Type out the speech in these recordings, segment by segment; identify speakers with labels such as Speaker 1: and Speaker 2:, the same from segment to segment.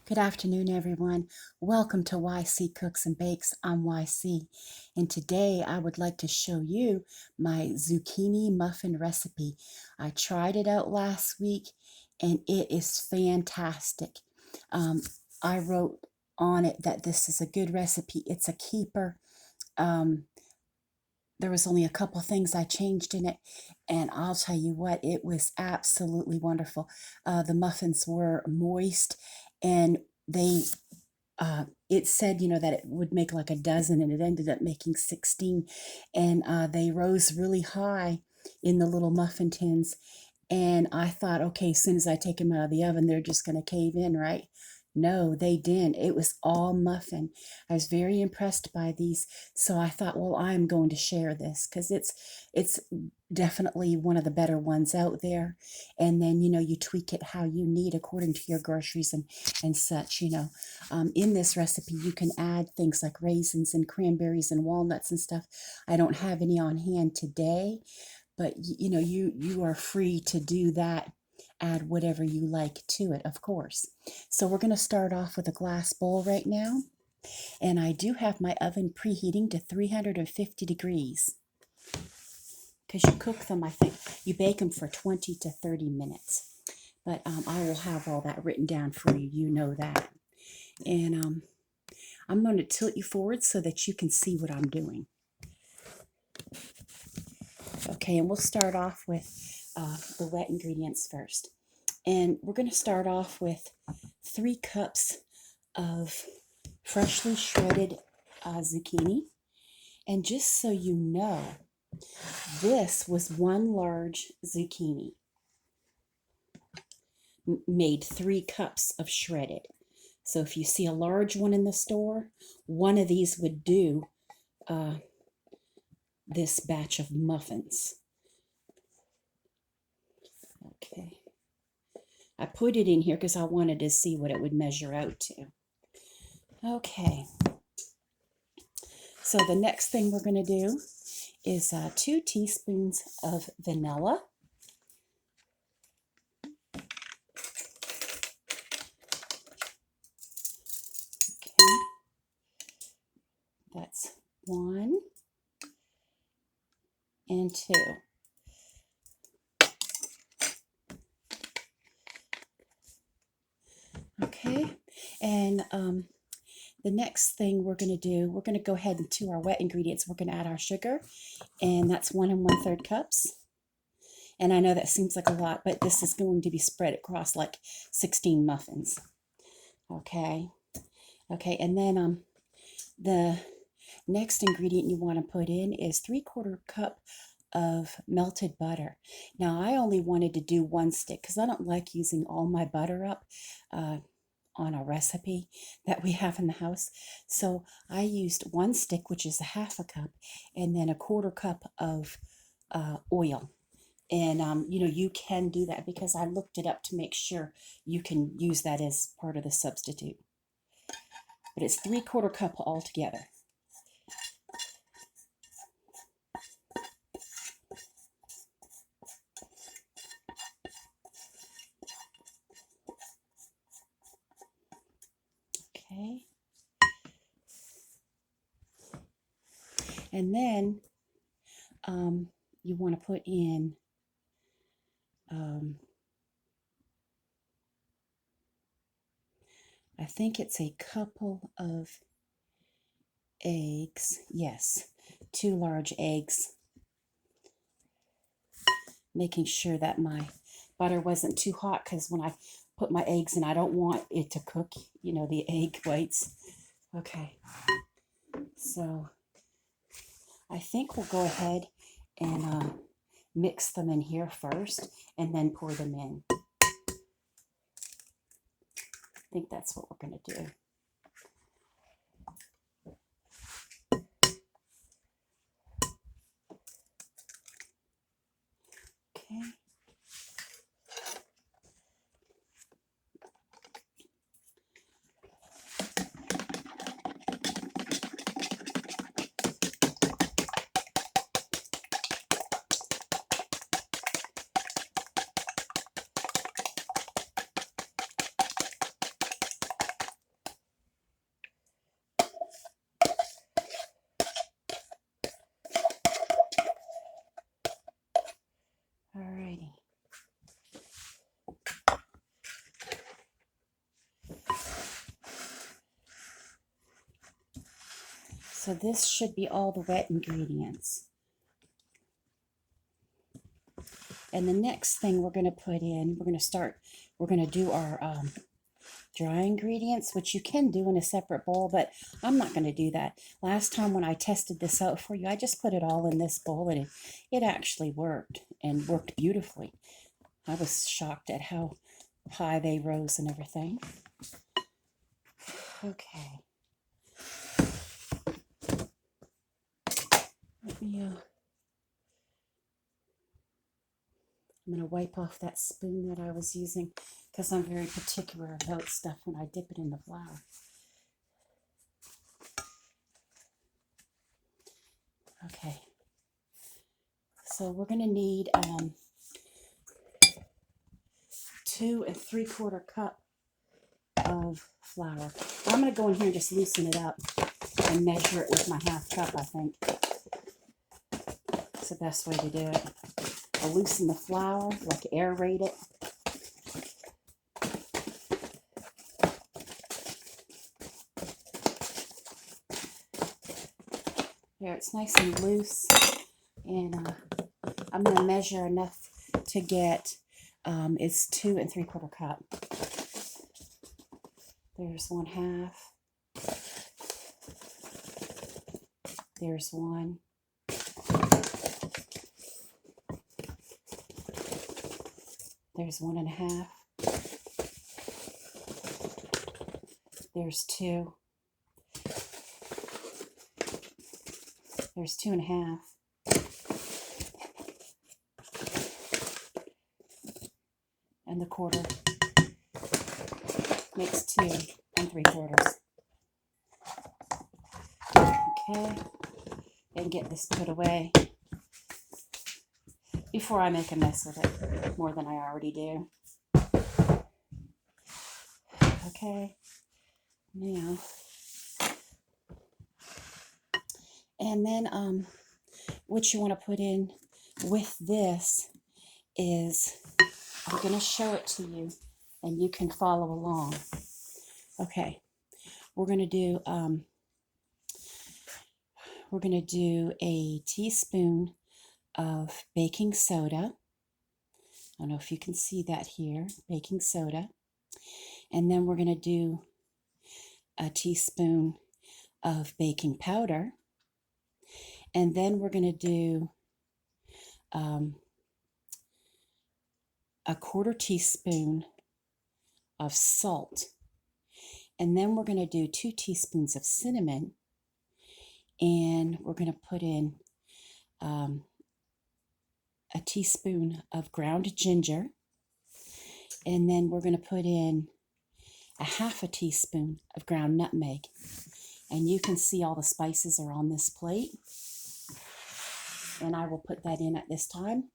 Speaker 1: Good afternoon, everyone. Welcome to YC Cooks and Bakes. I'm YC, and today I would like to show you my zucchini muffin recipe. I tried it out last week, and it is fantastic. Um, I wrote on it that this is a good recipe. It's a keeper. Um, there was only a couple things I changed in it, and I'll tell you what, it was absolutely wonderful. The muffins were moist, and they it said, that it would make like a dozen, and it ended up making 16. And they rose really high in the little muffin tins. And I thought, okay, as soon as I take them out of the oven, they're just going to cave in, right? No, they didn't. It was all muffin. I was very impressed by these. So I thought, well, I'm going to share this because it's definitely one of the better ones out there. And then, you tweak it how you need according to your groceries and such, In this recipe, you can add things like raisins and cranberries and walnuts and stuff. I don't have any on hand today, but you are free to do that. Add whatever you like to it, of course. So we're going to start off with a glass bowl right now, and I do have my oven preheating to 350 degrees because you cook them, I think you bake them for 20 to 30 minutes, but I will have all that written down for you, that. And I'm going to tilt you forward so that you can see what I'm doing. Okay, and we'll start off with the wet ingredients first. And we're going to start off with 3 cups of freshly shredded zucchini. And just so you know, this was 1 large zucchini, made 3 cups of shredded. So if you see a large one in the store, one of these would do this batch of muffins. Okay. I put it in here because I wanted to see what it would measure out to. Okay. So the next thing we're going to do is 2 teaspoons of vanilla. Okay. That's 1 and 2. Okay, and the next thing we're going to do, we're going to go ahead and to our wet ingredients. We're going to add our sugar, and that's 1 1/3 cups. And I know that seems like a lot, but this is going to be spread across like 16 muffins. Okay, and then the next ingredient you want to put in is 3/4 cup of melted butter. Now, I only wanted to do 1 stick because I don't like using all my butter up on a recipe that we have in the house. So I used 1 stick, which is a 1/2 cup, and then 1/4 cup of oil. And, you can do that because I looked it up to make sure you can use that as part of the substitute. But it's 3/4 cup altogether. Okay. And then you want to put in I think it's a couple of eggs. Yes, 2 large eggs. Making sure that my butter wasn't too hot because when I put my eggs in, I don't want it to cook, the egg whites. Okay, so I think we'll go ahead and mix them in here first and then pour them in. I think that's what we're going to do. Okay. So this should be all the wet ingredients. And the next thing we're going to put in, we're going to do our dry ingredients, which you can do in a separate bowl, but I'm not going to do that. Last time when I tested this out for you, I just put it all in this bowl, and it actually worked, and worked beautifully. I was shocked at how high they rose and everything. Okay. Let me, I'm going to wipe off that spoon that I was using because I'm very particular about stuff when I dip it in the flour. Okay. So we're going to need 2 3/4 cup of flour. I'm going to go in here and just loosen it up and measure it with my 1/2 cup, I think. It's the best way to do it. I'll loosen the flour, like aerate it. There, it's nice and loose. And I'm going to measure enough to get, it's 2 3/4 cup. There's 1/2. There's 1. There's 1 1/2. There's 2. There's 2 1/2. And the 1/4 makes 2 3/4. Okay, and get this put away before I make a mess with it more than I already do. Okay, now, and then what you want to put in with this is, I'm going to show it to you and you can follow along. Okay, we're going to do a teaspoon of baking soda. I don't know if you can see that here, baking soda. And then we're going to do a teaspoon of baking powder. And then we're going to do a 1/4 teaspoon of salt. And then we're going to do 2 teaspoons of cinnamon. And we're going to put in a teaspoon of ground ginger. And then we're going to put in a 1/2 teaspoon of ground nutmeg. And you can see all the spices are on this plate. And I will put that in at this time.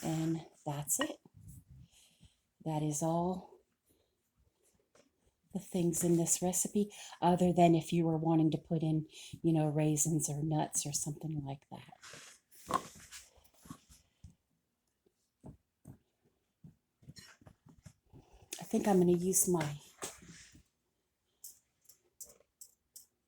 Speaker 1: And that's it. That is all the things in this recipe, other than if you were wanting to put in, raisins or nuts or something like that. I think I'm going to use my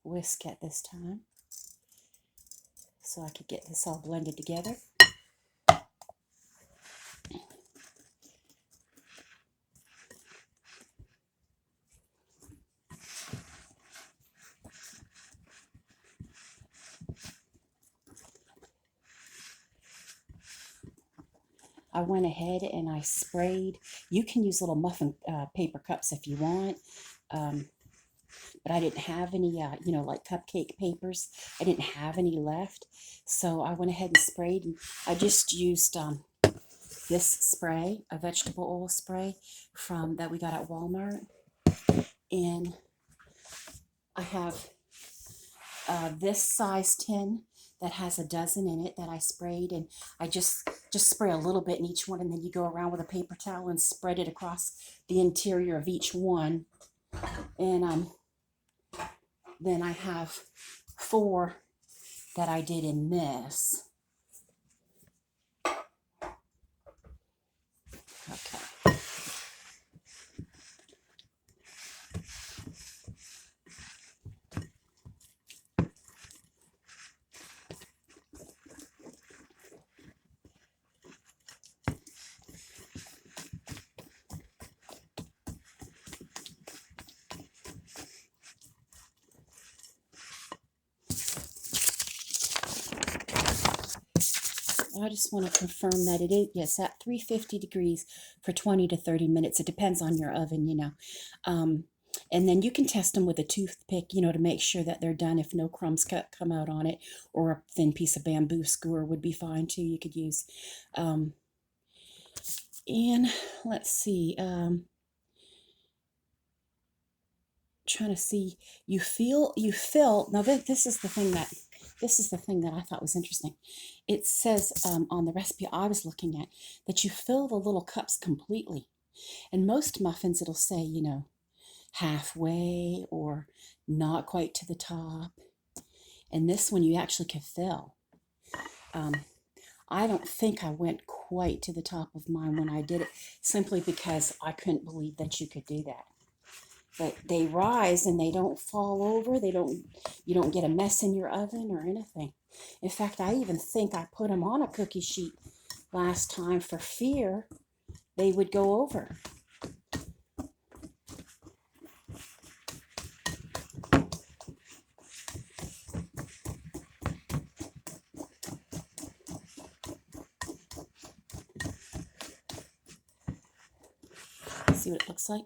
Speaker 1: whisk at this time so I could get this all blended together. I went ahead and I sprayed. You can use little muffin paper cups if you want, but I didn't have any, like cupcake papers. I didn't have any left, so I went ahead and sprayed. And I just used this spray, a vegetable oil spray that we got at Walmart, and I have this size tin that has a dozen in it that I sprayed, and I just spray a little bit in each one, and then you go around with a paper towel and spread it across the interior of each one. And then I have 4 that I did in this. Okay. I just want to confirm that it is, yes, at 350 degrees for 20 to 30 minutes. It depends on your oven, you know. And then you can test them with a toothpick, you know, to make sure that they're done. If no crumbs come out on it, or a thin piece of bamboo skewer would be fine too. You could use. And let's see. Trying to see. You fill. Now this is the thing that I thought was interesting. It says on the recipe I was looking at that you fill the little cups completely. And most muffins it'll say, you know, halfway or not quite to the top. And this one you actually can fill. I don't think I went quite to the top of mine when I did it, simply because I couldn't believe that you could do that. But they rise and they don't fall over. You don't get a mess in your oven or anything. In fact, I even think I put them on a cookie sheet last time for fear they would go over. See what it looks like?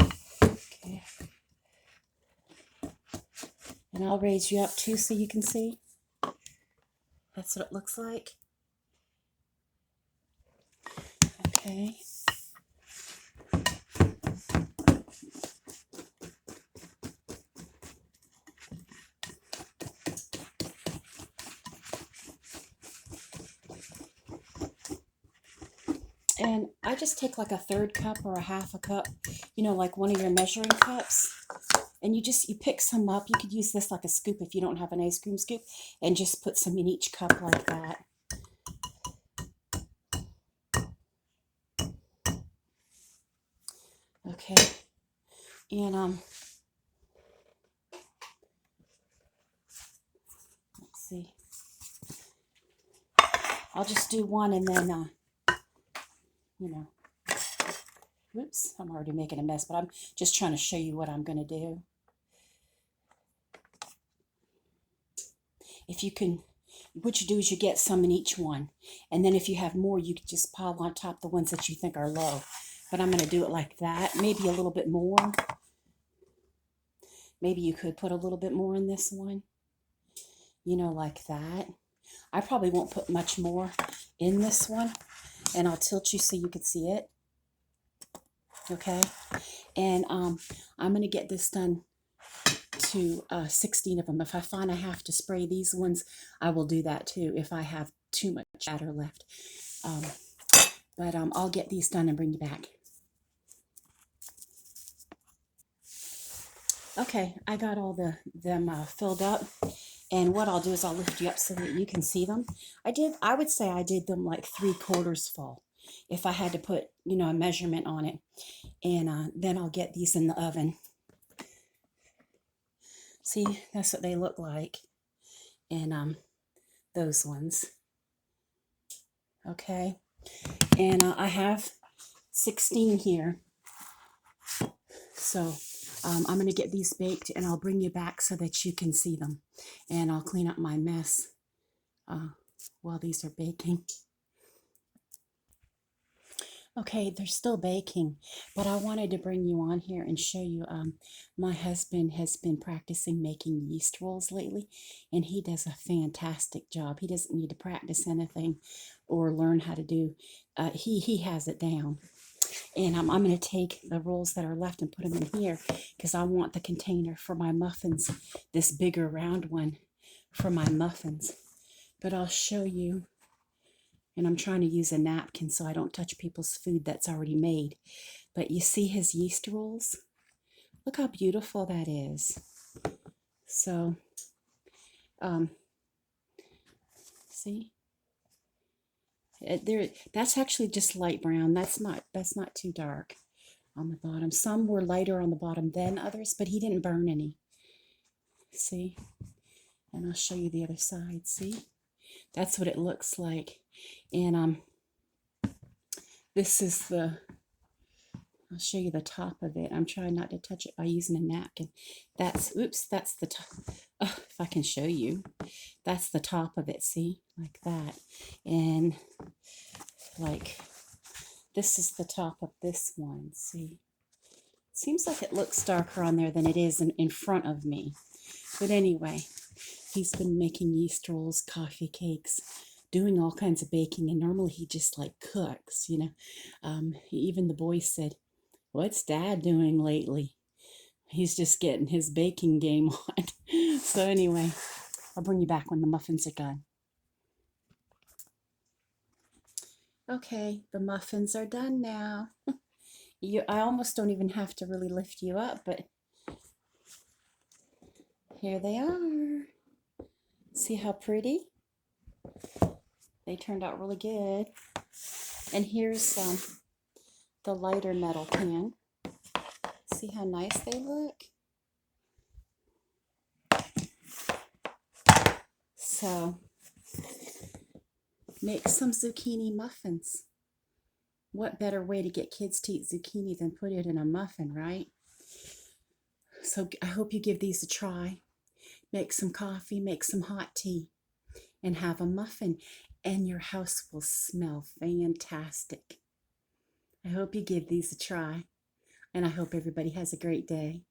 Speaker 1: Okay. And I'll raise you up too so you can see. That's what it looks like. Okay. And I just take like a third cup or a half a cup, you know, like one of your measuring cups. And you pick some up. You could use this like a scoop if you don't have an ice cream scoop, and just put some in each cup like that. Okay. And let's see. I'll just do one and then you know. Whoops, I'm already making a mess, but I'm just trying to show you what I'm going to do. If you can, what you do is you get some in each one. And then if you have more, you can just pile on top the ones that you think are low. But I'm going to do it like that, maybe a little bit more. Maybe you could put a little bit more in this one, you know, like that. I probably won't put much more in this one, and I'll tilt you so you can see it. Okay, and I'm going to get this done to 16 of them. If I find I have to spray these ones, I will do that too if I have too much batter left. But I'll get these done and bring you back. Okay, I got all them filled up, and what I'll do is I'll lift you up so that you can see them. I would say I did them like 3/4 full, if I had to put, you know, a measurement on it. And then I'll get these in the oven. See, that's what they look like. And those ones. Okay, and I have 16 here. So I'm going to get these baked, and I'll bring you back so that you can see them. And I'll clean up my mess while these are baking. Okay, they're still baking, but I wanted to bring you on here and show you. My husband has been practicing making yeast rolls lately, and he does a fantastic job. He doesn't need to practice anything or learn how to do. He has it down. And I'm going to take the rolls that are left and put them in here because I want the container for my muffins, this bigger round one for my muffins. But I'll show you. And I'm trying to use a napkin so I don't touch people's food that's already made. But you see his yeast rolls? Look how beautiful that is. So, see? That's actually just light brown. That's not too dark on the bottom. Some were lighter on the bottom than others, but he didn't burn any. See? And I'll show you the other side. See? That's what it looks like. And this is the I'll show you the top of it. I'm trying not to touch it by using a napkin. Oops, that's the top. Oh, if I can show you. That's the top of it, see? Like that. And like, this is the top of this one, see? Seems like it looks darker on there than it is in front of me. But anyway, he's been making yeast rolls, coffee cakes, doing all kinds of baking, and normally he just like cooks, you know. Even the boys said, "What's Dad doing lately?" He's just getting his baking game on. So anyway, I'll bring you back when the muffins are done. Okay, the muffins are done now. I almost don't even have to really lift you up, but here they are. See how pretty? They turned out really good. And here's the lighter metal pan. See how nice they look? So, make some zucchini muffins. What better way to get kids to eat zucchini than put it in a muffin, right? So I hope you give these a try. Make some coffee, make some hot tea, and have a muffin, and your house will smell fantastic. I hope you give these a try, and I hope everybody has a great day.